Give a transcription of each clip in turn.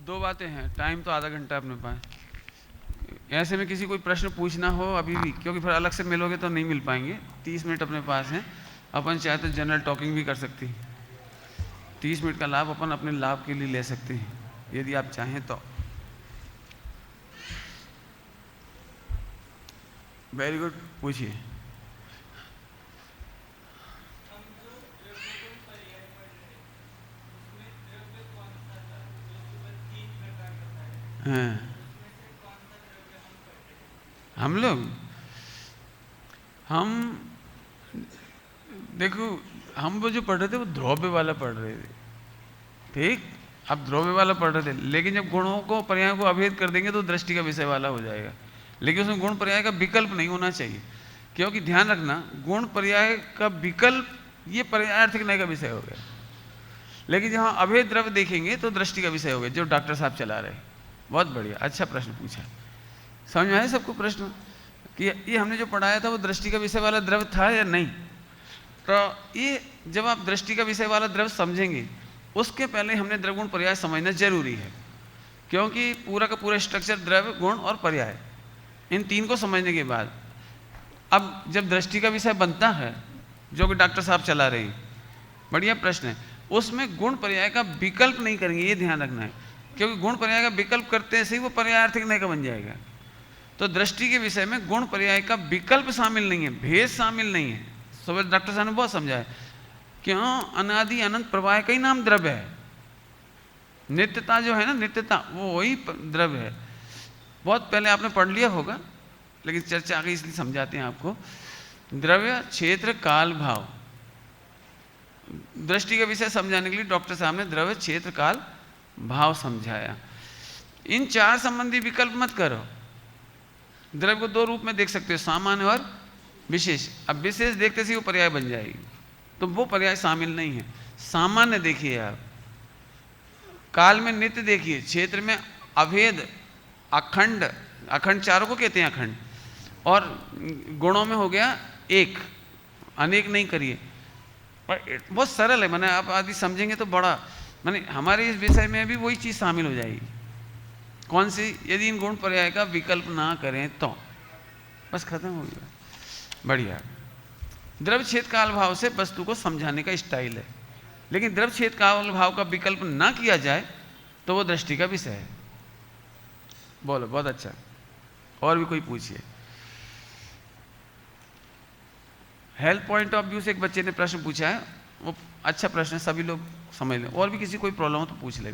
दो बातें हैं, टाइम तो आधा घंटा अपने पास। ऐसे में किसी कोई प्रश्न पूछना हो अभी भी, क्योंकि फिर अलग से मिलोगे तो नहीं मिल पाएंगे। 30 मिनट अपने पास हैं, अपन चाहे तो जनरल टॉकिंग भी कर सकते हैं। 30 मिनट का लाभ अपन अपने लाभ के लिए ले सकते हैं यदि आप चाहें तो। वेरी गुड, पूछिए। हाँ, हम लोग हम देखो, हम वो जो पढ़ रहे थे वो ध्रुव वाला पढ़ रहे थे, ठीक। अब ध्रुव वाला पढ़ रहे थे, लेकिन जब गुणों को पर्यायों को अभेद कर देंगे तो दृष्टि का विषय वाला हो जाएगा। लेकिन उसमें गुण पर्याय का विकल्प नहीं होना चाहिए, क्योंकि ध्यान रखना गुण पर्याय का विकल्प ये पर्यायार्थिक नय का विषय हो गया। लेकिन जहाँ अभेद द्रव्य देखेंगे तो दृष्टि का विषय हो गया, जो डॉक्टर साहब चला रहे। बहुत बढ़िया, अच्छा प्रश्न पूछा। समझ में आया सबको प्रश्न कि ये हमने जो पढ़ाया था वो दृष्टि का विषय वाला द्रव्य था या नहीं? तो ये जब आप दृष्टि का विषय वाला द्रव्य समझेंगे, उसके पहले हमने द्रव्य गुण पर्याय समझना जरूरी है, क्योंकि पूरा का पूरा स्ट्रक्चर द्रव्य गुण और पर्याय, इन तीन को समझने के बाद अब जब दृष्टि का विषय बनता है जो कि डॉक्टर साहब चला रहे हैं, बढ़िया प्रश्न है, उसमें गुण पर्याय का विकल्प नहीं करेंगे, ये ध्यान रखना है। क्योंकि गुण पर्याय का विकल्प करते से ही वो पर्यायार्थिक नय का बन जाएगा। तो दृष्टि के विषय में गुण पर्याय का विकल्प शामिल नहीं है, भेद शामिल नहीं है। सुबह डॉक्टर साहब ने बहुत समझाया, क्यों अनादि अनंत प्रवाह का ही नाम द्रव्य है। नित्यता जो है ना, नित्यता वो वही द्रव्य है। बहुत पहले आपने पढ़ लिया होगा, लेकिन चर्चा आगे इसलिए समझाते हैं आपको। द्रव्य क्षेत्र काल भाव, दृष्टि का विषय समझाने के लिए डॉक्टर साहब ने द्रव्य क्षेत्र काल भाव समझाया। इन चार संबंधी विकल्प मत करो। द्रव्य को दो रूप में देख सकते हो, सामान्य और विशेष। अब विशेष देखते से वो पर्याय बन जाएगी, तो वो पर्याय शामिल नहीं है। सामान्य देखिए आप, काल में नित्य देखिए, क्षेत्र में अभेद अखंड, अखंड चारों को कहते हैं अखंड, और गुणों में हो गया एक, अनेक नहीं करिए। पर बहुत सरल है, मैंने आप आदि समझेंगे तो बड़ा, मैंने हमारे इस विषय में भी वही चीज शामिल हो जाएगी। कौन सी? यदि इन गुण पर्याय का विकल्प ना करें तो बस खत्म हो गया। बढ़िया। द्रव्य क्षेत्र काल भाव से वस्तु को समझाने का स्टाइल है, लेकिन द्रव्य क्षेत्र काल भाव का विकल्प ना किया जाए तो वो दृष्टि का विषय है। बोलो, बहुत अच्छा। और भी कोई पूछिए। हेल्थ पॉइंट ऑफ व्यू से एक बच्चे ने प्रश्न पूछा है, वो अच्छा प्रश्न है, सभी लोग समझ लें। और भी किसी कोई प्रॉब्लम हो तो पूछ ले।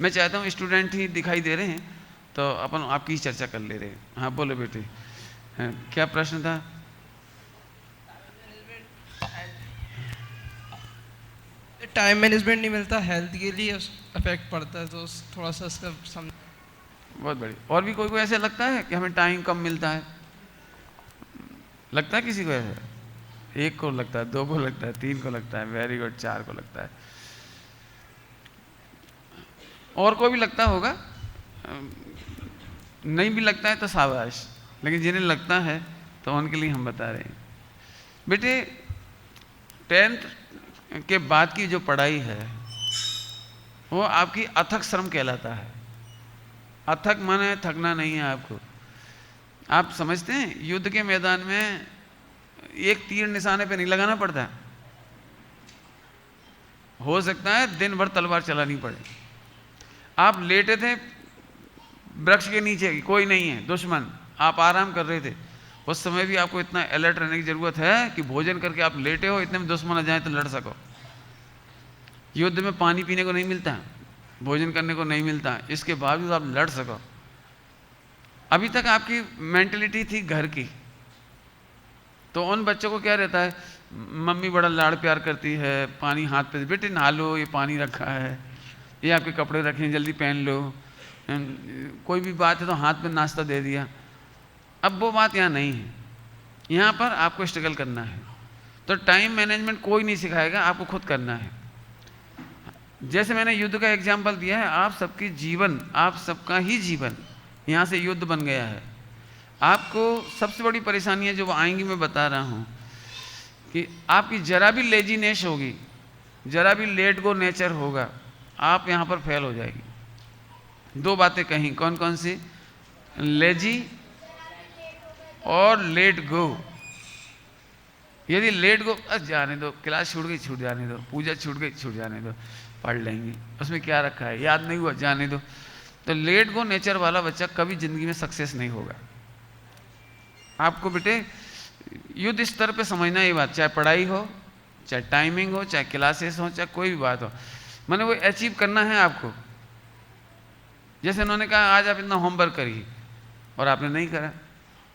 मैं चाहता हूँ स्टूडेंट ही दिखाई दे रहे हैं तो अपन आपकी ही चर्चा कर ले रहे हैं। हाँ बोलो बेटे, हाँ, क्या प्रश्न था? टाइम मैनेजमेंट नहीं मिलता, हेल्थ के लिए अफेक्ट पड़ता है, तो थोड़ा सा इसका समझ। बहुत बढ़िया। और भी कोई को ऐसे लगता है कि हमें टाइम कम मिलता है? लगता है किसी को ऐसे? एक को लगता है, दो को लगता है, तीन को लगता है, वेरी गुड, चार को लगता है। और कोई भी लगता होगा, नहीं भी लगता है तो शाबाश, लेकिन जिन्हें लगता है तो उनके लिए हम बता रहे हैं। बेटे 10th के बाद की जो पढ़ाई है वो आपकी अथक श्रम कहलाता है। अथक माने थकना नहीं है आपको। आप समझते हैं युद्ध के मैदान में एक तीर निशाने पे नहीं लगाना पड़ता, हो सकता है दिन भर तलवार चलानी पड़े। आप लेटे थे वृक्ष के नीचे, कोई नहीं है दुश्मन, आप आराम कर रहे थे, उस समय भी आपको इतना अलर्ट रहने की जरूरत है कि भोजन करके आप लेटे हो, इतने में दुश्मन आ जाए तो लड़ सको। युद्ध में पानी पीने को नहीं मिलता, भोजन करने को नहीं मिलता, इसके बावजूद आप लड़ सको। अभी तक आपकी मेंटेलिटी थी घर की, तो उन बच्चों को क्या रहता है, मम्मी बड़ा लाड़ प्यार करती है, पानी हाथ पे, बेटे नहा लो, ये पानी रखा है, ये आपके कपड़े रखे हैं, जल्दी पहन लो, कोई भी बात है तो हाथ में नाश्ता दे दिया। अब वो बात यहाँ नहीं है, यहाँ पर आपको स्ट्रगल करना है। तो टाइम मैनेजमेंट कोई नहीं सिखाएगा, आपको खुद करना है। जैसे मैंने युद्ध का एग्जाम्पल दिया है, आप सबकी जीवन, आप सबका ही जीवन यहाँ से युद्ध बन गया है। आपको सबसे बड़ी परेशानियाँ जो आएंगी मैं बता रहा हूँ कि आपकी जरा भी लेजीनेस होगी, जरा भी लेट गो नेचर होगा, आप यहाँ पर फेल हो जाएगी। दो बातें कहीं, कौन कौन सी? लेजी और लेट गो। यदि लेट गो, जाने दो, क्लास छूट गई छूट जाने दो, पूजा छूट गई छूट जाने दो, पढ़ लेंगे, उसमें क्या रखा है, याद नहीं हुआ जाने दो। तो लेट गो नेचर वाला बच्चा कभी जिंदगी में सक्सेस नहीं होगा। आपको बेटे युद्ध स्तर पे समझना ये बात, चाहे पढ़ाई हो, चाहे टाइमिंग हो, चाहे क्लासेस हो, चाहे कोई भी बात हो, मैंने वो अचीव करना है आपको। जैसे उन्होंने कहा आज आप इतना होमवर्क करिए और आपने नहीं करा,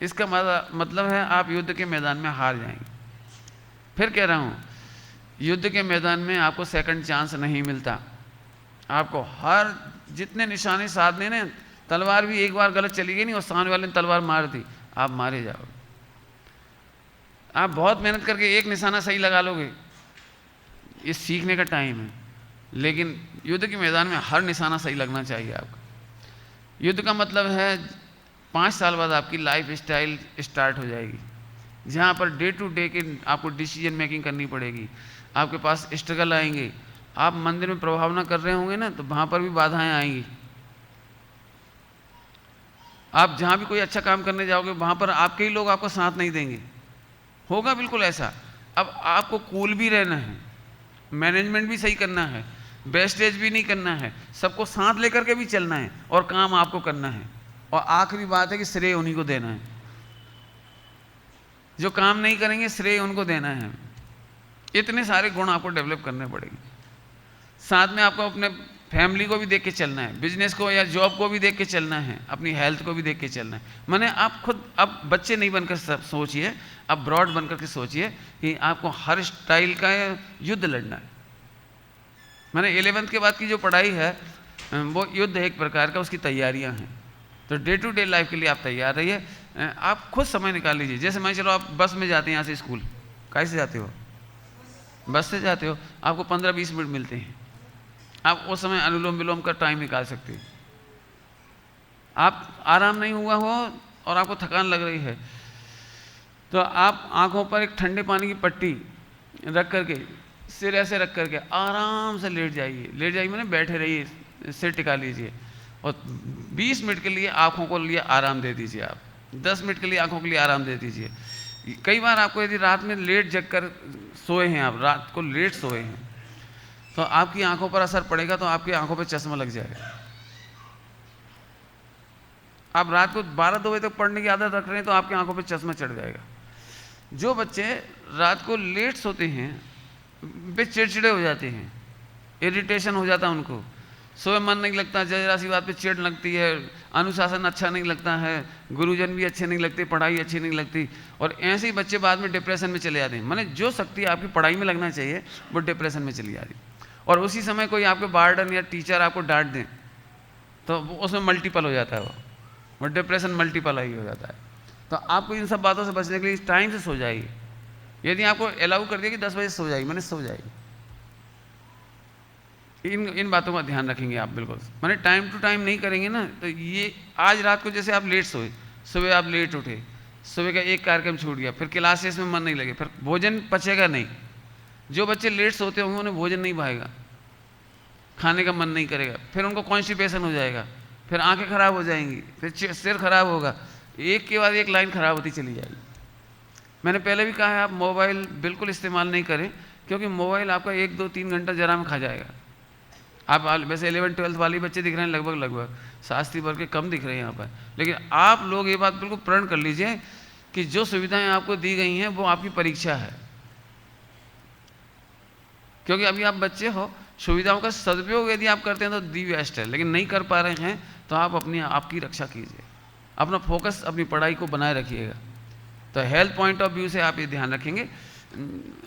इसका मतलब है आप युद्ध के मैदान में हार जाएंगे। फिर कह रहा हूं, युद्ध के मैदान में आपको सेकंड चांस नहीं मिलता। आपको हर जितने निशाने साधने ने, तलवार भी एक बार गलत चली गई नहीं और सामने वाले ने तलवार मार दी, आप मारे जाओगे। आप बहुत मेहनत करके एक निशाना सही लगा लोगे, ये सीखने का टाइम है, लेकिन युद्ध के मैदान में हर निशाना सही लगना चाहिए आपको। युद्ध का मतलब है 5 साल बाद आपकी लाइफ स्टाइल स्टार्ट हो जाएगी, जहाँ पर डे टू डे के आपको डिसीजन मेकिंग करनी पड़ेगी, आपके पास स्ट्रगल आएंगे। आप मंदिर में प्रभाव ना कर रहे होंगे ना, तो वहाँ पर भी बाधाएं आएंगी। आप जहाँ भी कोई अच्छा काम करने जाओगे, वहाँ पर आपके ही लोग आपको साथ नहीं देंगे, होगा बिल्कुल ऐसा। अब आपको कूल भी रहना है, मैनेजमेंट भी सही करना है, वेस्टेज भी नहीं करना है, सबको साथ लेकर के भी चलना है और काम आपको करना है। और आखिरी बात है कि श्रेय उन्हीं को देना है, जो काम नहीं करेंगे श्रेय उनको देना है। इतने सारे गुण आपको डेवलप करने पड़ेंगे। साथ में आपको अपने फैमिली को भी देख के चलना है, बिजनेस को या जॉब को भी देख के चलना है, अपनी हेल्थ को भी देख के चलना है। माने आप खुद अब बच्चे नहीं बनकर सोचिए, अब ब्रॉड बनकर के सोचिए कि आपको हर स्टाइल का युद्ध लड़ना है। मैंने 11th के बाद की जो पढ़ाई है वो युद्ध एक प्रकार का, उसकी तैयारियां हैं। तो डे टू डे लाइफ के लिए आप तैयार रहिए, आप खुद समय निकाल लीजिए। जैसे मान चलो आप बस में जाते हैं यहाँ से स्कूल, कैसे जाते हो? बस से जाते हो, आपको 15-20 मिनट मिलते हैं, आप उस समय अनुलोम विलोम का टाइम निकाल सकते हैं। आप आराम नहीं हुआ हो और आपको थकान लग रही है, तो आप आंखों पर एक ठंडे पानी की पट्टी रख करके, सिर ऐसे रख करके आराम से लेट जाइए। लेट जाइए मैंने बैठे रहिए, सिर टिका लीजिए और 20 मिनट के लिए आंखों को लिए आराम दे दीजिए। आप 10 मिनट के लिए आंखों के लिए आराम दे दीजिए। कई बार आपको यदि रात में लेट जग कर सोए हैं, आप रात को लेट सोए हैं, तो आपकी आंखों पर असर पड़ेगा, तो आपकी आंखों पर चश्मा लग जाएगा। आप रात को 12-2 बजे तक पढ़ने की आदत रख रहे हैं, तो आपकी आंखों पर चश्मा चढ़ जाएगा। जो बच्चे रात को लेट सोते हैं वे चिड़चिड़े हो जाते हैं, इरिटेशन हो जाता है उनको, सुबह मन नहीं लगता, जरा सी बात पे चिढ़ लगती है, अनुशासन अच्छा नहीं लगता है, गुरुजन भी अच्छे नहीं लगते, पढ़ाई अच्छी नहीं लगती, और ऐसे ही बच्चे बाद में डिप्रेशन में चले जाते हैं। माने जो शक्ति आपकी पढ़ाई में लगना चाहिए वो डिप्रेशन में चली जा रही, और उसी समय कोई आपके वार्डन या टीचर आपको डांट दें तो उसमें मल्टीपल हो जाता है, वो डिप्रेशन मल्टीपल ही हो जाता है। तो आपको इन सब बातों से बचने के लिए टाइम से सो जाइए। यदि आपको अलाउ कर दिया कि 10 बजे सो जाइए, मैंने सो जाइए। इन बातों का ध्यान रखेंगे आप बिल्कुल। मैंने टाइम टू टाइम नहीं करेंगे ना, तो ये आज रात को जैसे आप लेट सोए, सुबह आप लेट उठे, सुबह का एक कार्यक्रम छूट गया, फिर क्लासेस में मन नहीं लगे, फिर भोजन पचेगा नहीं। जो बच्चे लेट सोते होंगे उन्हें भोजन नहीं भाएगा, खाने का मन नहीं करेगा, फिर उनको कॉन्स्टिपेशन हो जाएगा, फिर आंखें खराब हो जाएंगी, फिर सिर खराब होगा, एक के बाद एक लाइन खराब होती चली जाएगी। मैंने पहले भी कहा है, आप मोबाइल बिल्कुल इस्तेमाल नहीं करें, क्योंकि मोबाइल आपका 1-2-3 घंटा जरा में खा जाएगा। आप वैसे 11th-12th वाले बच्चे दिख रहे हैं लगभग शास्त्री वर्ग के कम दिख रहे हैं यहाँ पर, लेकिन आप लोग ये बात बिल्कुल प्रण कर लीजिए कि जो सुविधाएं आपको दी गई हैं वो आपकी परीक्षा है। क्योंकि अभी आप बच्चे हो, सुविधाओं का सदुपयोग यदि आप करते हैं तो दी बेस्ट है, लेकिन नहीं कर पा रहे हैं तो आप आपकी रक्षा कीजिए, अपना फोकस अपनी पढ़ाई को बनाए रखिएगा। तो हेल्थ पॉइंट ऑफ व्यू से आप ये ध्यान रखेंगे।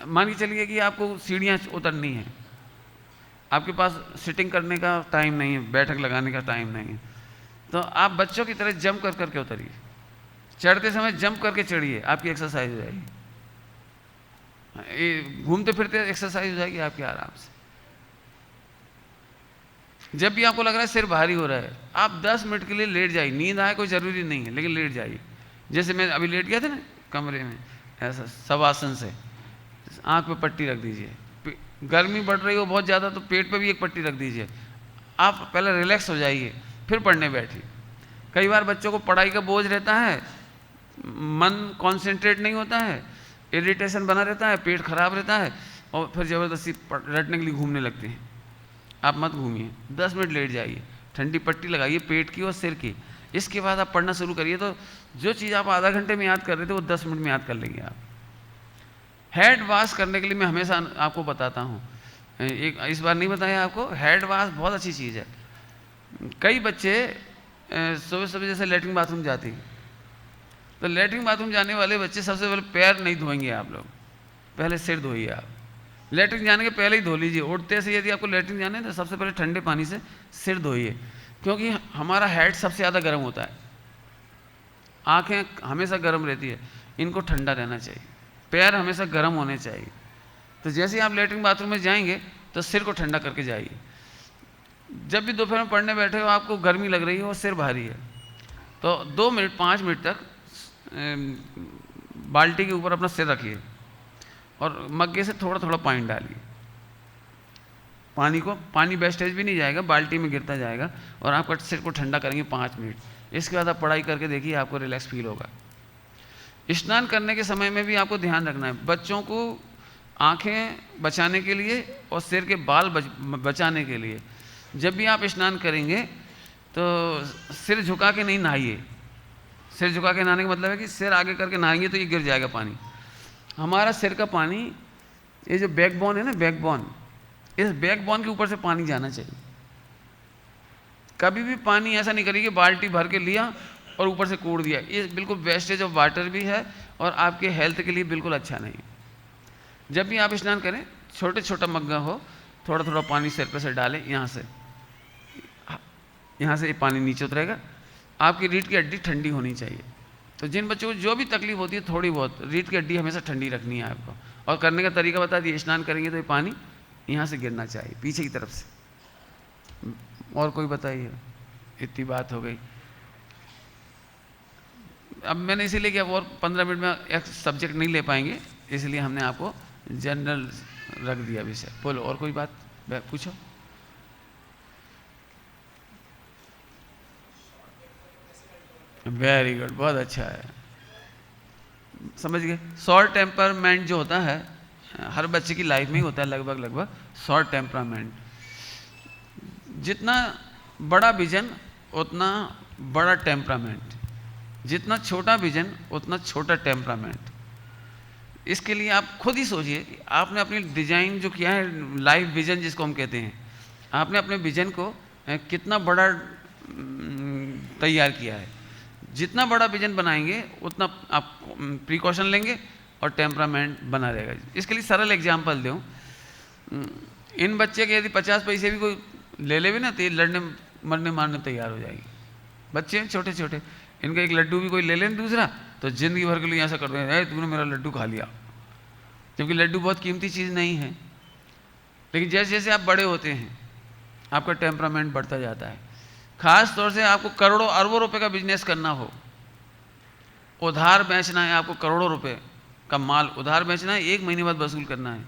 मान के चलिए कि आपको सीढ़ियाँ उतरनी है, आपके पास सिटिंग करने का टाइम नहीं है, बैठक लगाने का टाइम नहीं है, तो आप बच्चों की तरह जंप कर करके उतरिए, चढ़ते समय जंप करके चढ़िए, आपकी एक्सरसाइज हो जाएगी, घूमते फिरते एक्सरसाइज हो जाएगी आपकी आराम से। जब भी आपको लग रहा है सिर भारी हो रहा है, आप 10 मिनट के लिए लेट जाइए, नींद आए कोई ज़रूरी नहीं है, लेकिन लेट जाइए। जैसे मैं अभी लेट गया था ना कमरे में, ऐसा शवासन से आँख पे पट्टी रख दीजिए, गर्मी बढ़ रही हो बहुत ज़्यादा तो पेट पे भी एक पट्टी रख दीजिए, आप पहले रिलैक्स हो जाइए, फिर पढ़ने बैठिए। कई बार बच्चों को पढ़ाई का बोझ रहता है, मन कॉन्सेंट्रेट नहीं होता है, इरिटेशन बना रहता है, पेट खराब रहता है, और फिर ज़बरदस्ती रटने के लिए घूमने लगते हैं। आप मत घूमिए, 10 मिनट लेट जाइए, ठंडी पट्टी लगाइए पेट की और सिर की, इसके बाद आप पढ़ना शुरू करिए। तो जो चीज़ आप आधा घंटे में याद कर रहे थे वो 10 मिनट में याद कर लेंगे आप। हेड वॉश करने के लिए मैं हमेशा आपको बताता हूँ, एक इस बार नहीं बताया आपको, हेड वॉश बहुत अच्छी चीज़ है। कई बच्चे सुबह सुबह जैसे लेटरिन बाथरूम जाते हैं, तो लेटरिन बाथरूम जाने वाले बच्चे सबसे पहले पैर नहीं धोएंगे आप लोग, पहले सिर धोइए आप। लेटरिन जाने के पहले ही धो लीजिए, उठते से यदि आपको लेटरिन जाना है तो सबसे पहले ठंडे पानी से सिर धोइए, क्योंकि हमारा हेड सबसे ज़्यादा गर्म होता है, आँखें हमेशा गर्म रहती है, इनको ठंडा रहना चाहिए, पैर हमेशा गर्म होने चाहिए। तो जैसे ही आप लेटरिन बाथरूम में जाएंगे तो सिर को ठंडा करके जाइए। जब भी दोपहर में पढ़ने बैठे हो आपको गर्मी लग रही है और सिर भारी है, तो 2 मिनट 5 मिनट तक बाल्टी के ऊपर अपना सिर रखिए और मग्गे से थोड़ा थोड़ा पानी डालिए। पानी वेस्टेज भी नहीं जाएगा, बाल्टी में गिरता जाएगा और आपका सिर को ठंडा करेंगे 5 मिनट। इसके बाद आप पढ़ाई करके देखिए, आपको रिलैक्स फील होगा। स्नान करने के समय में भी आपको ध्यान रखना है, बच्चों को आँखें बचाने के लिए और सिर के बाल बचाने के लिए जब भी आप स्नान करेंगे तो सिर झुका के नहीं नहाइए। सिर झुका के नहाने का मतलब है कि सिर आगे करके नहाएंगे तो ये गिर जाएगा पानी। हमारा सिर का पानी, ये जो बैकबोन है ना, बैकबोन, इस बैकबोन के ऊपर से पानी जाना चाहिए। कभी भी पानी ऐसा नहीं करिए कि बाल्टी भर के लिया और ऊपर से कूड़ दिया, ये बिल्कुल वेस्टेज ऑफ वाटर भी है और आपके हेल्थ के लिए बिल्कुल अच्छा नहीं। जब भी आप स्नान करें, छोटे छोटा मग्गा हो, थोड़ा थोड़ा पानी सिर पे से डालें, यहाँ से पानी नीचे उतरेगा। आपकी रीढ़ की हड्डी ठंडी होनी चाहिए। तो जिन बच्चों को जो भी तकलीफ होती है थोड़ी बहुत, रीढ़ की हड्डी हमेशा ठंडी रखनी है आपको। और करने का तरीका बता दिए, स्नान करेंगे तो ये पानी यहाँ से गिरना चाहिए पीछे की तरफ से। और कोई बताइए, इतनी बात हो गई। अब मैंने इसीलिए कि अब और 15 मिनट में एक सब्जेक्ट नहीं ले पाएंगे, इसलिए हमने आपको जनरल रख दिया विषय। बोलो, और कोई बात पूछो। वेरी गुड, बहुत अच्छा है, समझ गए। शॉर्ट टेम्परामेंट जो होता है हर बच्चे की लाइफ में ही होता है, लगभग शॉर्ट टेम्परामेंट। जितना बड़ा विजन उतना बड़ा टेम्परामेंट, जितना छोटा विजन उतना छोटा टेम्परामेंट। इसके लिए आप खुद ही सोचिए कि आपने अपनी डिजाइन जो किया है, लाइफ विजन जिसको हम कहते हैं, आपने अपने विजन को कितना बड़ा तैयार किया है। जितना बड़ा विजन बनाएंगे उतना आप प्रिकॉशन लेंगे और टेम्परामेंट बना रहेगा। इसके लिए सरल एग्जांपल दूँ, इन बच्चे के यदि 50 पैसे भी कोई ले ले भी ना तो ये लड़ने मरने मारने तैयार हो जाएगी। बच्चे हैं छोटे छोटे, इनका एक लड्डू भी कोई ले लें दूसरा तो जिंदगी भर के लिए ऐसा करते हैं, तूने मेरा लड्डू खा लिया, जबकि लड्डू बहुत कीमती चीज़ नहीं है। लेकिन जैसे जैसे आप बड़े होते हैं आपका टेम्परामेंट बढ़ता जाता है। खास तौर से आपको करोड़ों अरबों रुपए का बिजनेस करना हो, उधार बेचना है, आपको करोड़ों रुपए का माल उधार बेचना है, 1 महीने बाद वसूल करना है,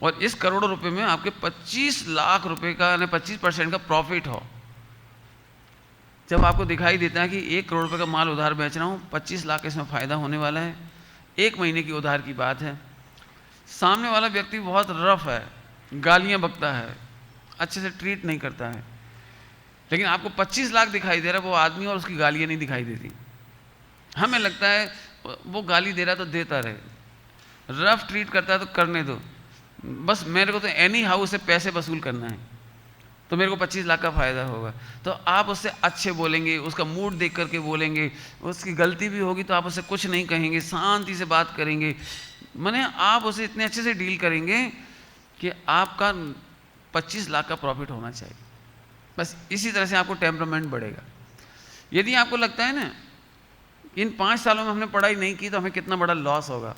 और इस करोड़ों रुपए में आपके 25 लाख रुपए का यानी 25% का प्रॉफिट हो। जब आपको दिखाई देता है कि 1 करोड़ रुपए का माल उधार बेच रहा हूँ, 25 लाख इसमें फ़ायदा होने वाला है, 1 महीने की उधार की बात है, सामने वाला व्यक्ति बहुत रफ है, गालियाँ बकता है, अच्छे से ट्रीट नहीं करता है, लेकिन आपको 25 लाख दिखाई दे रहा है वो आदमी और उसकी गालियाँ नहीं दिखाई देती। हमें लगता है वो गाली दे रहा है तो देता रहे, रफ ट्रीट करता है तो करने दो, बस मेरे को तो एनी हाउ से पैसे वसूल करना है तो मेरे को 25 लाख का फ़ायदा होगा। तो आप उससे अच्छे बोलेंगे, उसका मूड देख करके बोलेंगे, उसकी गलती भी होगी तो आप उससे कुछ नहीं कहेंगे, शांति से बात करेंगे, माने आप उसे इतने अच्छे से डील करेंगे कि आपका 25 लाख का प्रॉफिट होना चाहिए। बस इसी तरह से आपको टेम्परामेंट बढ़ेगा। यदि आपको लगता है ना इन 5 सालों में हमने पढ़ाई नहीं की तो हमें कितना बड़ा लॉस होगा,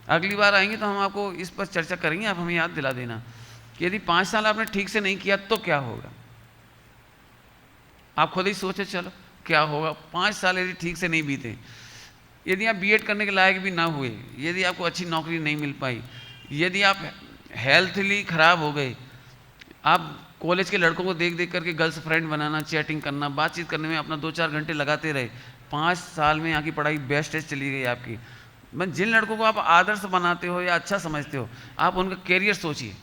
अगली बार आएंगे तो हम आपको इस पर चर्चा करेंगे, आप हमें याद दिला देना कि यदि 5 साल आपने ठीक से नहीं किया तो क्या होगा। आप खुद ही सोचे चलो क्या होगा। 5 साल यदि ठीक से नहीं बीते, यदि आप बीएड करने के लायक भी ना हुए, यदि आपको अच्छी नौकरी नहीं मिल पाई, यदि आप हेल्थली खराब हो गए, आप कॉलेज के लड़कों को देख देख करके गर्ल्स फ्रेंड बनाना, चैटिंग करना, बातचीत करने में अपना 2-4 घंटे लगाते रहे। 5 साल में यहाँ की पढ़ाई बेस्टेज चली गई आपकी। जिन लड़कों को आप आदर्श बनाते हो या अच्छा समझते हो, आप उनका कैरियर सोचिए,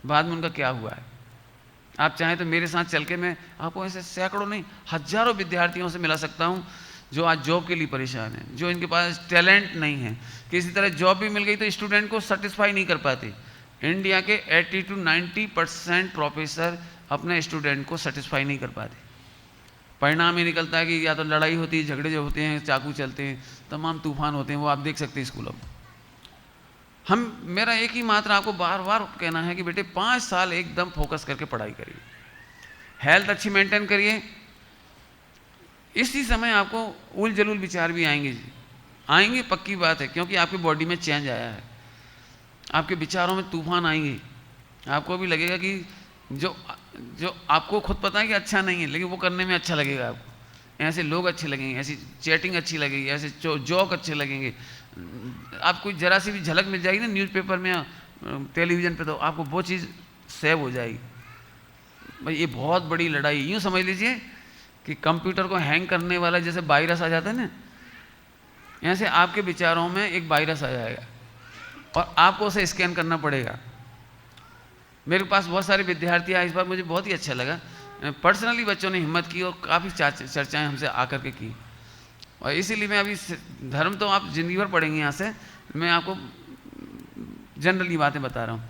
बाद में उनका क्या हुआ है। आप चाहें तो मेरे साथ चल के मैं आपको ऐसे सैकड़ों नहीं हजारों विद्यार्थियों से मिला सकता हूँ जो आज जॉब के लिए परेशान हैं, जो इनके पास टैलेंट नहीं है। किसी तरह जॉब भी मिल गई तो स्टूडेंट को सेटिस्फाई नहीं कर पाते। इंडिया के 80 to 90% प्रोफेसर अपने स्टूडेंट को सेटिस्फाई नहीं कर पाते। परिणाम ये निकलता है कि या तो लड़ाई होती है, झगड़े जो होते हैं, चाकू चलते हैं, तमाम तूफान होते हैं, वो आप देख सकते हैं स्कूलों में। मेरा एक ही मात्र आपको बार बार कहना है कि बेटे 5 साल एकदम फोकस करके पढ़ाई करिए, हेल्थ अच्छी मेंटेन करिए। इसी समय आपको उल जलूल विचार भी आएंगे, पक्की बात है, क्योंकि आपकी बॉडी में चेंज आया है, आपके विचारों में तूफान आएंगे। आपको भी लगेगा कि जो आपको खुद पता है कि अच्छा नहीं है, लेकिन वो करने में अच्छा लगेगा आपको। ऐसे लोग अच्छे लगेंगे, ऐसी चैटिंग अच्छी लगेगी, ऐसे जोक अच्छे लगेंगे। आपको जरा सी भी झलक मिल जाएगी ना न्यूज़पेपर में या टेलीविज़न पे, तो आपको वो चीज़ सेव हो जाएगी। भाई ये बहुत बड़ी लड़ाई, यूँ समझ लीजिए कि कंप्यूटर को हैंग करने वाला जैसे वायरस आ जाता है ना, ऐसे आपके विचारों में एक वायरस आ जाएगा और आपको उसे स्कैन करना पड़ेगा। मेरे पास बहुत सारे विद्यार्थी आए, इस बार मुझे बहुत ही अच्छा लगा। पर्सनली बच्चों ने हिम्मत की और काफ़ी चर्चाएं हमसे आकर के की, और इसीलिए मैं अभी धर्म तो आप जिंदगी भर पढ़ेंगे यहाँ से, मैं आपको जनरली बातें बता रहा हूँ।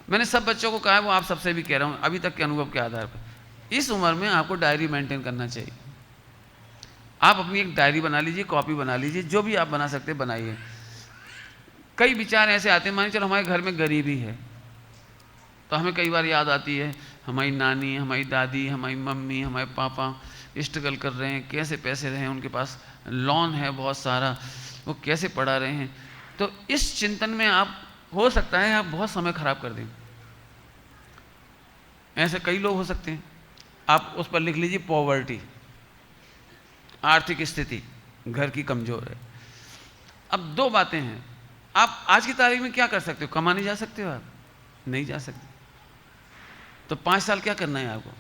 मैंने सब बच्चों को कहा है, वो आप सबसे भी कह रहा हूँ अभी तक के अनुभव के आधार पर, इस उम्र में आपको डायरी मेंटेन करना चाहिए। आप अपनी एक डायरी बना लीजिए, कॉपी बना लीजिए, जो भी आप बना सकते बनाइए। कई विचार ऐसे आते हैं, मान चलो हमारे घर में गरीबी है तो हमें कई बार याद आती है हमारी नानी, हमारी दादी, हमारी मम्मी, हमारे पापा स्ट्रगल कर रहे हैं, कैसे पैसे रहे हैं, उनके पास लोन है बहुत सारा, वो कैसे पढ़ा रहे हैं। तो इस चिंतन में आप हो सकता है आप बहुत समय खराब कर दें। ऐसे कई लोग हो सकते हैं, आप उस पर लिख लीजिए पॉवर्टी, आर्थिक स्थिति घर की कमजोर है। अब 2 बातें हैं, आप आज की तारीख में क्या कर सकते हो? कमाने जा सकते हो? आप नहीं जा सकते। तो 5 साल क्या करना है आपको?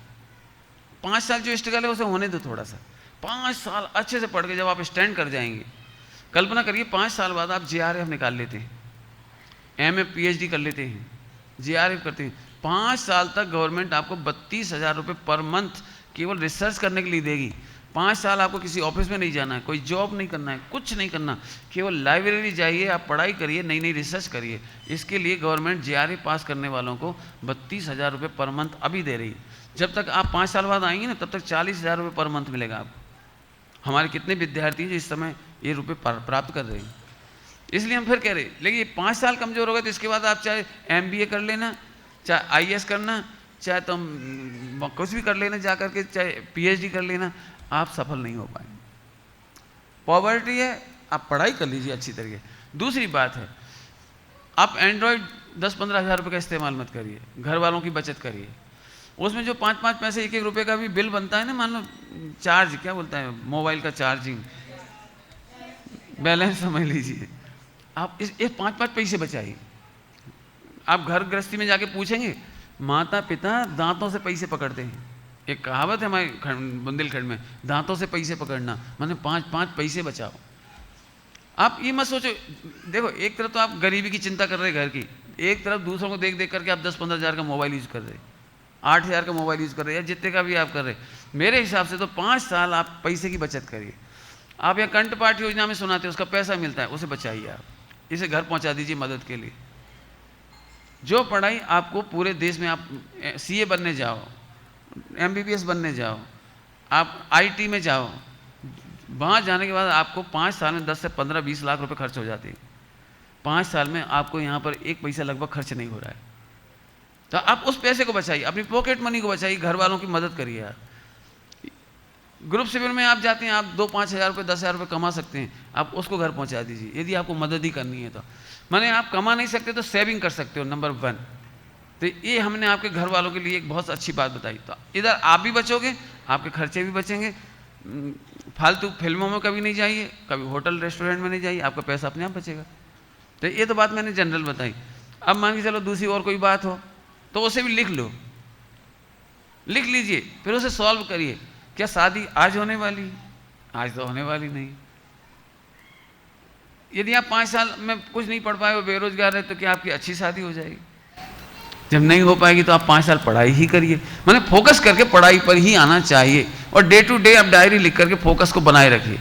5 साल जो स्ट्रगल है उसे होने दो थोड़ा सा। 5 साल अच्छे से पढ़ के जब आप स्टैंड कर जाएंगे, कल्पना करिए 5 साल बाद आप JRF निकाल लेते हैं, MA PhD कर लेते हैं, JRF करते हैं। 5 साल तक गवर्नमेंट आपको 32,000 रुपये पर मंथ केवल रिसर्च करने के लिए देगी। 5 साल आपको किसी ऑफिस में नहीं जाना है, कोई जॉब नहीं करना है, कुछ नहीं करना, केवल लाइब्रेरी जाइए, आप पढ़ाई करिए, नई नई रिसर्च करिए। इसके लिए गवर्नमेंट JRF पास करने वालों को 32,000 रुपये पर मंथ अभी दे रही है। जब तक आप 5 साल बाद आएंगे ना, तब तक 40,000 रुपये पर मंथ मिलेगा आपको। हमारे कितने विद्यार्थी हैं जो इस समय ये रुपये प्राप्त कर रहे हैं। इसलिए हम फिर कह रहे हैं, लेकिन 5 साल कमज़ोर हो गए तो इसके बाद आप चाहे MBA कर लेना, चाहे IAS करना, चाहे तुम कुछ भी कर लेना जा करके, चाहे PhD कर लेना, आप सफल नहीं हो पाएंगे। पॉवर्टी है, आप पढ़ाई कर लीजिए अच्छी तरीके। दूसरी बात है, आप एंड्रॉयड 10-15 हज़ार रुपये का इस्तेमाल मत करिए, घर वालों की बचत करिए। उसमें जो 5-5 पैसे 1-1 रुपये का भी बिल बनता है ना, मान लो चार्ज क्या बोलता है मोबाइल का चार्जिंग बैलेंस समझ लीजिए, आप इस 5-5 पैसे बचाइए। आप घर गृहस्थी में जाके पूछेंगे, माता पिता दांतों से पैसे पकड़ते हैं। एक कहावत है हमारे बुंदेलखंड में, दांतों से पैसे पकड़ना, माने 5-5 पैसे बचाओ। आप ये मत सोचो, देखो एक तरफ तो आप गरीबी की चिंता कर रहे हैं घर की, एक तरफ दूसरों को देख देख करके आप 10-15 हज़ार का मोबाइल यूज़ कर रहे, 8 हज़ार का मोबाइल यूज़ कर रहे, या जितने का भी आप कर रहे। मेरे हिसाब से तो 5 साल आप पैसे की बचत करिए। आप यहाँ कंठपाठ योजना में सुनाते हैं, उसका पैसा मिलता है, उसे बचाइए, आप इसे घर पहुँचा दीजिए मदद के लिए। जो पढ़ाई आपको पूरे देश में, आप CA बनने जाओ, MBBS बनने जाओ, आप IT में जाओ, वहाँ जाने के बाद आपको 5 साल में 10 से 15-20 लाख रुपए खर्च हो जाते हैं। 5 साल में आपको यहाँ पर 1 पैसा लगभग खर्च नहीं हो रहा है। तो आप उस पैसे को बचाइए, अपनी पॉकेट मनी को बचाइए, घर वालों की मदद करिए। यार ग्रुप शिविर में आप जाते हैं, आप 2-5 हज़ार रुपये 10 हज़ार रुपये कमा सकते हैं, आप उसको घर पहुँचा दीजिए। यदि आपको मदद ही करनी है तो माने आप कमा नहीं सकते तो सेविंग कर सकते हो, नंबर 1। तो ये हमने आपके घर वालों के लिए एक बहुत अच्छी बात बताई। तो इधर आप भी बचोगे, आपके खर्चे भी बचेंगे। फालतू फिल्मों में कभी नहीं जाइए, कभी होटल रेस्टोरेंट में नहीं जाइए, आपका पैसा अपने आप बचेगा। तो ये तो बात मैंने जनरल बताई। अब मान के चलो दूसरी और कोई बात हो तो उसे भी लिख लो। लिख लीजिए, फिर उसे सॉल्व करिए। क्या शादी आज होने वाली? आज तो होने वाली नहीं। यदि आप 5 साल में कुछ नहीं पढ़ पाए, वो बेरोजगार है, तो क्या आपकी अच्छी शादी हो जाएगी? जब नहीं हो पाएगी तो आप 5 साल पढ़ाई ही करिए। मैंने फोकस करके पढ़ाई पर ही आना चाहिए, और डे टू डे आप डायरी लिख करके फोकस को बनाए रखिए।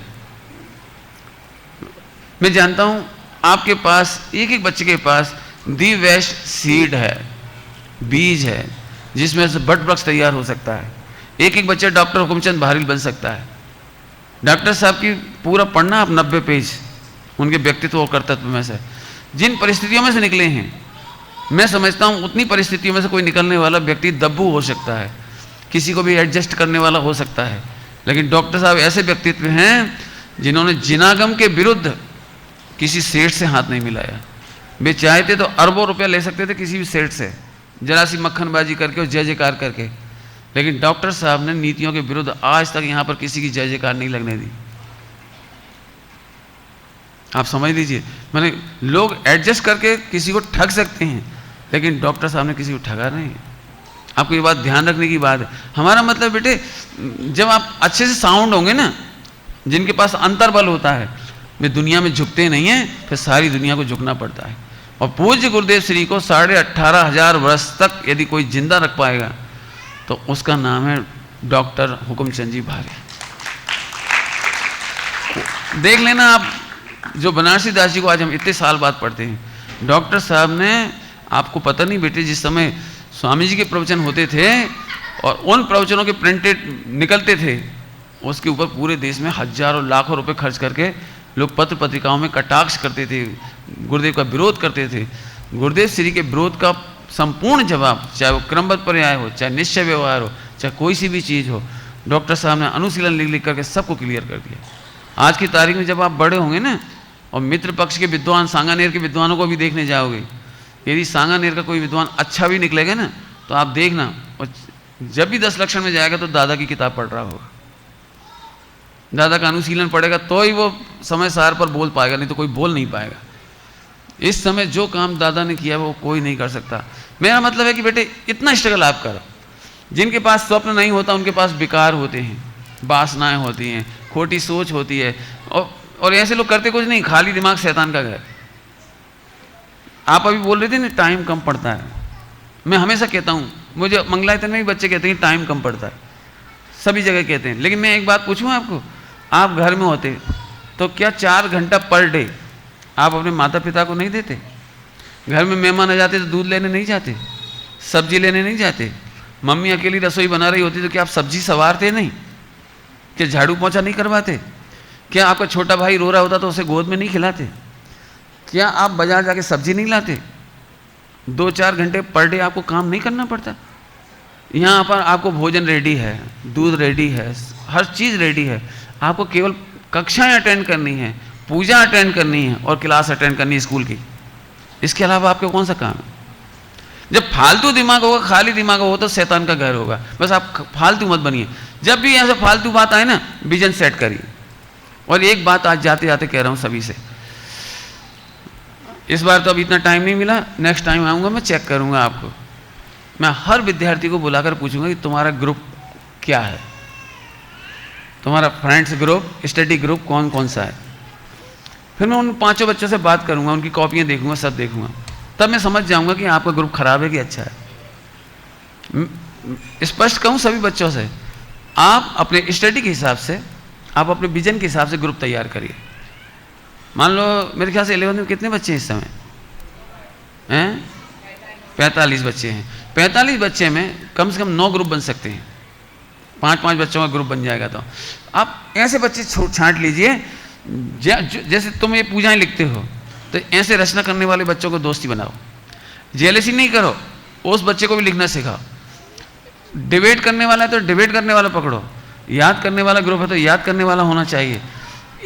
मैं जानता हूं आपके पास, एक एक बच्चे के पास दी वेस्ट सीड है, बीज है, जिसमें से बट वृक्ष तैयार हो सकता है। एक एक बच्चा डॉक्टर हुकुमचंद बहारिल बन सकता है। डॉक्टर साहब की पूरा पढ़ना आप 90 पेज उनके व्यक्तित्व और कर्तव्य में से, जिन परिस्थितियों में से निकले हैं, मैं समझता हूं उतनी परिस्थितियों में से कोई निकलने वाला व्यक्ति दब्बू हो सकता है, किसी को भी एडजस्ट करने वाला हो सकता है। लेकिन डॉक्टर साहब ऐसे व्यक्तित्व हैं जिन्होंने जिनागम के विरुद्ध किसी सेठ से हाथ नहीं मिलाया। वे चाहते तो अरबों रुपया ले सकते थे किसी भी सेठ से, जरा सी मक्खनबाजी करके और जय जयकार करके, लेकिन डॉक्टर साहब ने नीतियों के विरुद्ध आज तक यहां पर किसी की जय जयकार नहीं लगने दी। आप समझ लीजिए, मैंने लोग एडजस्ट करके किसी को ठग सकते हैं, लेकिन डॉक्टर साहब ने किसी को ठगा नहीं। आपको ये बात ध्यान रखने की बात है। हमारा मतलब बेटे, जब आप अच्छे से साउंड होंगे ना, जिनके पास अंतर्बल होता है, वे दुनिया में झुकते नहीं हैं, फिर सारी दुनिया को झुकना पड़ता है। और पूज्य गुरुदेव श्री को 18,500 वर्ष तक यदि कोई जिंदा रख पाएगा तो उसका नाम है डॉक्टर हुकुमचंद जी बहारिल। देख लेना आप, जो बनारसी दास जी को आज हम इतने साल बाद पढ़ते हैं, डॉक्टर साहब ने, आपको पता नहीं बेटे, जिस समय स्वामी जी के प्रवचन होते थे और उन प्रवचनों के प्रिंटेड निकलते थे, उसके ऊपर पूरे देश में हजारों लाखों रुपए खर्च करके लोग पत्र पत्रिकाओं में कटाक्ष करते थे, गुरुदेव का विरोध करते थे। गुरुदेव श्री के विरोध का संपूर्ण जवाब, चाहे वो क्रमबद्ध पर्याय हो, चाहे निश्चय व्यवहार हो, चाहे कोई सी भी चीज़ हो, डॉक्टर साहब ने अनुशीलन लिख लिख करके सबको क्लियर कर दिया। आज की तारीख में जब आप बड़े होंगे ना, और मित्र पक्ष के विद्वान, सांगानेर के विद्वानों को भी देखने जाओगे, यदि सांगानेर का कोई विद्वान अच्छा भी निकलेगा ना, तो आप देखना, और जब भी 10 लक्षण में जाएगा तो दादा की किताब पढ़ रहा होगा, दादा का अनुशीलन पढ़ेगा तो ही वो समय सार पर बोल पाएगा, नहीं तो कोई बोल नहीं पाएगा। इस समय जो काम दादा ने किया वो कोई नहीं कर सकता। मेरा मतलब है कि बेटे, इतना स्ट्रगल आप करो। जिनके पास स्वप्न नहीं होता उनके पास विकार होते हैं, वासनाएं होती हैं, खोटी सोच होती है, और ऐसे लोग करते कुछ नहीं, खाली दिमाग शैतान का घर। आप अभी बोल रहे थे ना टाइम कम पड़ता है, मैं हमेशा कहता हूँ, मुझे मंगलायतन में भी बच्चे कहते हैं टाइम कम पड़ता है, सभी जगह कहते हैं। लेकिन मैं एक बात पूछूँ आपको, आप घर में होते तो क्या 4 घंटा पर डे आप अपने माता पिता को नहीं देते? घर में मेहमान आ जाते तो दूध लेने नहीं जाते, सब्जी लेने नहीं जाते? मम्मी अकेली रसोई बना रही होती तो क्या आप सब्जी संवारते नहीं? क्या झाड़ू पोंछा नहीं करवाते? क्या आपका छोटा भाई रो रहा होता तो उसे गोद में नहीं खिलाते? क्या आप बाजार जाके सब्जी नहीं लाते? 2-4 घंटे पर डे आपको काम नहीं करना पड़ता? यहाँ पर आपको भोजन रेडी है, दूध रेडी है, हर चीज़ रेडी है। आपको केवल कक्षाएं अटेंड करनी है, पूजा अटेंड करनी है और क्लास अटेंड करनी है स्कूल की। इसके अलावा आपके कौन सा काम है? जब फालतू दिमाग होगा, खाली दिमाग होगा तो शैतान का घर होगा। बस आप फालतू मत बनिए। जब भी ऐसे फालतू बात आए ना, विजन सेट करिए। और एक बात आज जाते जाते कह रहा हूं सभी से, इस बार तो अभी इतना टाइम नहीं मिला, नेक्स्ट टाइम आऊंगा मैं चेक करूंगा आपको। मैं हर विद्यार्थी को बुलाकर पूछूंगा कि तुम्हारा ग्रुप क्या है, तुम्हारा फ्रेंड्स ग्रुप, स्टडी ग्रुप कौन कौन सा है। फिर मैं उन 5 बच्चों से बात करूंगा, उनकी कॉपियां देखूंगा, सब देखूंगा, तब मैं समझ जाऊंगा कि आपका ग्रुप खराब है कि अच्छा है। स्पष्ट कहूं सभी बच्चों से, आप अपने स्टडी के हिसाब से, आप अपने विजन के हिसाब से ग्रुप तैयार करिए। मान लो मेरे ख्याल से 11th में कितने बच्चे हैं इस समय? हैं 45 बच्चे हैं। 45 बच्चे में कम से कम 9 ग्रुप बन सकते हैं। 5-5 बच्चों का ग्रुप बन जाएगा। तो आप ऐसे बच्चे छांट लीजिए, जैसे तुम ये पूजाएं लिखते हो तो ऐसे रचना करने वाले बच्चों को दोस्ती बनाओ। जेलसी नहीं करो, उस बच्चे को भी लिखना सिखाओ। डिबेट करने वाला है तो डिबेट करने वाला पकड़ो, याद करने वाला ग्रुप है तो याद करने वाला होना चाहिए।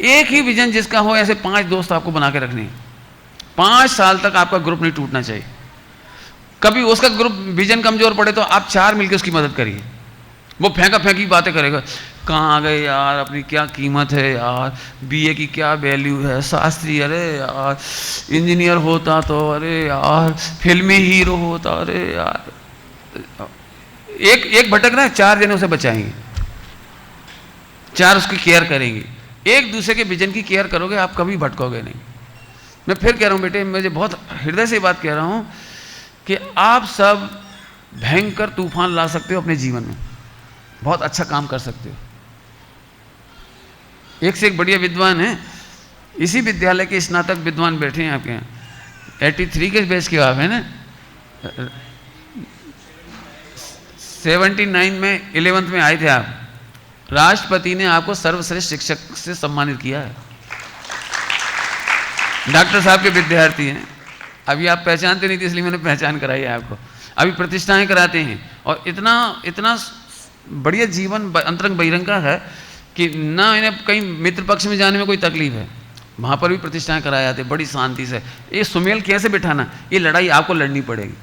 एक ही विजन जिसका हो, ऐसे 5 दोस्त आपको बना के रखने हैं। 5 साल तक आपका ग्रुप नहीं टूटना चाहिए। कभी उसका ग्रुप विजन कमजोर पड़े तो आप 4 मिलकर उसकी मदद करिए। वो फेंका फेंकी बातें करेगा, कहाँ आ गए यार, अपनी क्या कीमत है यार, बीए की क्या वैल्यू है, शास्त्री, अरे यार इंजीनियर होता तो, अरे यार फिल्मी हीरो होता, अरे यार। एक भटक रहा है, 4 जने उसे बचाएंगे, 4 उसकी केयर करेंगे। एक दूसरे के विजन की केयर करोगे, आप कभी भटकोगे नहीं। मैं फिर कह रहा हूं बेटे, मुझे बहुत हृदय से बात कह रहा हूं कि आप सब भयंकर तूफान ला सकते हो अपने जीवन में, बहुत अच्छा काम कर सकते हो। एक से एक बढ़िया विद्वान है, इसी विद्यालय के स्नातक विद्वान बैठे हैं आपके यहाँ, 83 के बैच के आप है ना, 79 में 11th में आए थे आप, राष्ट्रपति ने आपको सर्वश्रेष्ठ शिक्षक से सम्मानित किया है। डॉक्टर साहब के विद्यार्थी हैं, अभी आप पहचानते नहीं थे इसलिए मैंने पहचान कराई है आपको। अभी प्रतिष्ठाएं कराते हैं और इतना इतना बढ़िया जीवन अंतरंग बहिरंग का है कि ना इन्हें कहीं मित्र पक्ष में जाने में कोई तकलीफ है, वहाँ पर भी प्रतिष्ठाएं कराए जाते बड़ी शांति से। ये सुमेल कैसे बिठाना, ये लड़ाई आपको लड़नी पड़ेगी।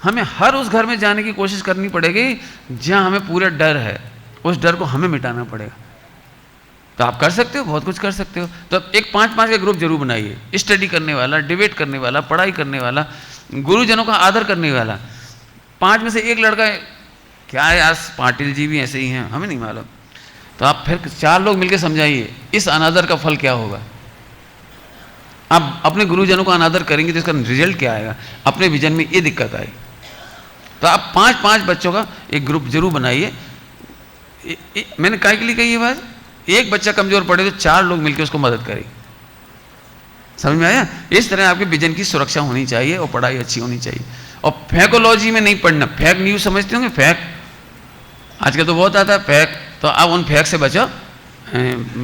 हमें हर उस घर में जाने की कोशिश करनी पड़ेगी जहाँ हमें पूरा डर है, उस डर को हमें मिटाना पड़ेगा। तो आप कर सकते हो, बहुत कुछ कर सकते हो। तो अब एक 5-5 का ग्रुप जरूर बनाइए, स्टडी करने वाला, डिबेट करने वाला, पढ़ाई करने वाला, गुरुजनों का आदर करने वाला। 5 में से एक लड़का है, क्या है यार पाटिल जी भी ऐसे ही हैं, हमें नहीं मालूम, तो आप फिर 4 लोग मिलकर समझाइए इस अनादर का फल क्या होगा। आप अपने गुरुजनों का अनादर करेंगे तो इसका रिजल्ट क्या आएगा, अपने विजन में ये दिक्कत आई। तो आप 5-5 बच्चों का एक ग्रुप जरूर बनाइए। मैंने काय के लिए कही ये बात, एक बच्चा कमजोर पड़े तो 4 लोग मिलकर उसको मदद करें। समझ में आया? इस तरह आपके विजन की सुरक्षा होनी चाहिए और पढ़ाई अच्छी होनी चाहिए। और फैकोलॉजी में नहीं पढ़ना, फेक न्यूज समझते होंगे, फेक आजकल तो बहुत आता है फेक, तो आप उन फेक से बचो,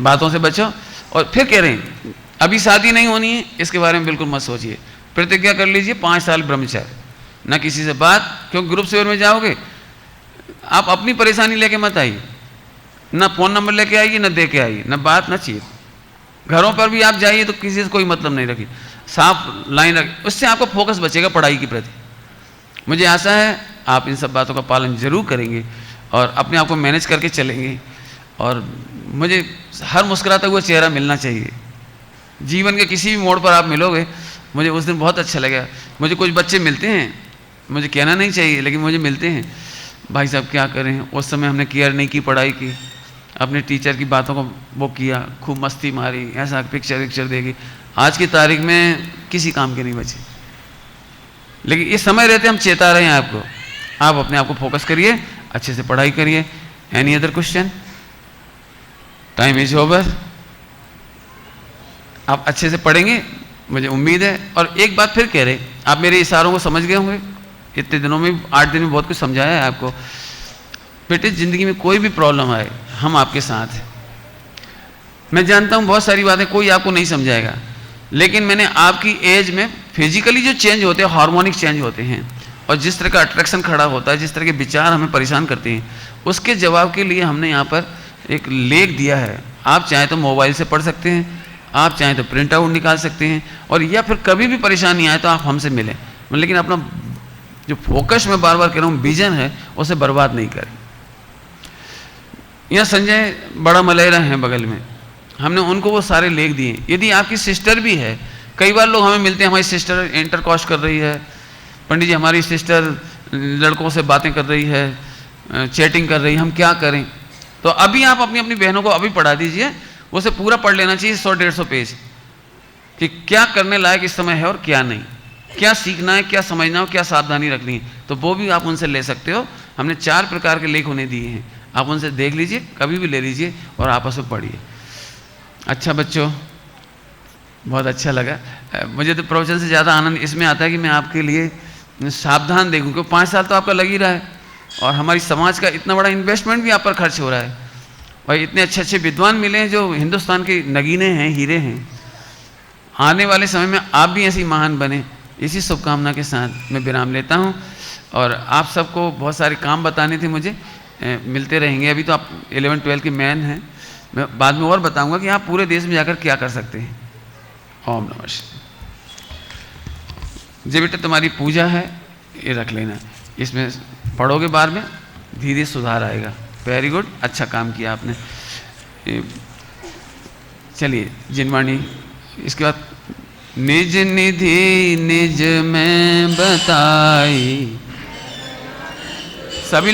बातों से बचो। और फिर कह रहे हैं अभी शादी नहीं होनी है, इसके बारे में बिल्कुल मत सोचिए, प्रतिज्ञा कर लीजिए 5 साल ब्रह्मचर्य, ना किसी से बात, क्योंकि ग्रुप सेवर में जाओगे आप अपनी परेशानी लेके मत आइए, ना फोन नंबर लेके आइए, ना दे के आइए, ना बात ना चीत। घरों पर भी आप जाइए तो किसी से कोई मतलब नहीं रखिए, साफ लाइन रखिए, उससे आपका फोकस बचेगा पढ़ाई के प्रति। मुझे आशा है आप इन सब बातों का पालन जरूर करेंगे और अपने आप को मैनेज करके चलेंगे। और मुझे हर मुस्कुराता हुआ चेहरा मिलना चाहिए। जीवन के किसी भी मोड़ पर आप मिलोगे, मुझे उस दिन बहुत अच्छा लगा। मुझे कुछ बच्चे मिलते हैं, मुझे कहना नहीं चाहिए लेकिन मुझे मिलते हैं, भाई साहब क्या करें, उस समय हमने केयर नहीं की पढ़ाई की, अपने टीचर की बातों को वो किया, खूब मस्ती मारी, ऐसा पिक्चर देगी, आज की तारीख में किसी काम के नहीं बचे। लेकिन इस समय रहते हम चेता रहे हैं आपको, आप अपने आप को फोकस करिए, अच्छे से पढ़ाई करिए। Any other question? Time is over. आप अच्छे से पढ़ेंगे मुझे उम्मीद है। और एक बात फिर कह रहे, आप मेरे इशारों को समझ गए होंगे, इतने दिनों में 8 दिन में बहुत कुछ समझाया है आपको। बेटे जिंदगी में कोई भी प्रॉब्लम आए हम आपके साथ हैं। मैं जानता हूं बहुत सारी बातें कोई आपको नहीं समझाएगा, लेकिन मैंने आपकी एज में फिजिकली जो चेंज होते हैं, हार्मोनिक चेंज होते हैं, और जिस तरह का अट्रैक्शन खड़ा होता है, जिस तरह के विचार हमें परेशान करते हैं, उसके जवाब के लिए हमने यहाँ पर एक लेख दिया है। आप चाहें तो मोबाइल से पढ़ सकते हैं, आप चाहें तो प्रिंट आउट निकाल सकते हैं, और या फिर कभी भी परेशानी आए तो आप हमसे मिलें। लेकिन अपना जो फोकस मैं बार बार कह रहा हूँ विजन है, उसे बर्बाद नहीं करें। यहाँ संजय बड़ा मलेरा हैं बगल में, हमने उनको वो सारे लेख दिए। यदि आपकी सिस्टर भी है, कई बार लोग हमें मिलते हैं, हमारी सिस्टर इंटर कॉस्ट कर रही है, पंडित जी हमारी सिस्टर लड़कों से बातें कर रही है, चैटिंग कर रही है, हम क्या करें? तो अभी आप अपनी अपनी बहनों को अभी पढ़ा दीजिए, उसे पूरा पढ़ लेना चाहिए 100-150 पेज, कि क्या करने लायक इस समय है और क्या नहीं, क्या सीखना है, क्या समझना है, क्या सावधानी रखनी है। तो वो भी आप उनसे ले सकते हो। हमने 4 प्रकार के लेख उन्हें दिए हैं, आप उनसे देख लीजिए, कभी भी ले लीजिए और आपस में पढ़िए। अच्छा बच्चों, बहुत अच्छा लगा। मुझे तो प्रवचन से ज़्यादा आनंद इसमें आता है कि मैं आपके लिए सावधान देखूँ, क्योंकि 5 साल तो आपका लग ही रहा है और हमारी समाज का इतना बड़ा इन्वेस्टमेंट भी आप पर खर्च हो रहा है, और इतने अच्छे अच्छे विद्वान मिले हैं जो हिंदुस्तान के नगीने हैं, हीरे हैं। आने वाले समय में आप भी ऐसी महान बने, इसी शुभकामना के साथ मैं विराम लेता हूँ। और आप सबको बहुत सारे काम बताने थे मुझे, मिलते रहेंगे। अभी तो आप 11-12 की मैन हैं, मैं बाद में और बताऊंगा कि आप पूरे देश में जाकर क्या कर सकते हैं। ओम नमः शिवाय। जे बेटा तुम्हारी पूजा है, ये रख लेना, इसमें पढ़ोगे बार में, धीरे सुधार आएगा। वेरी गुड, अच्छा काम किया आपने। चलिए जिनवाणी, इसके बाद निज निधि निज में बताई, सभी लोग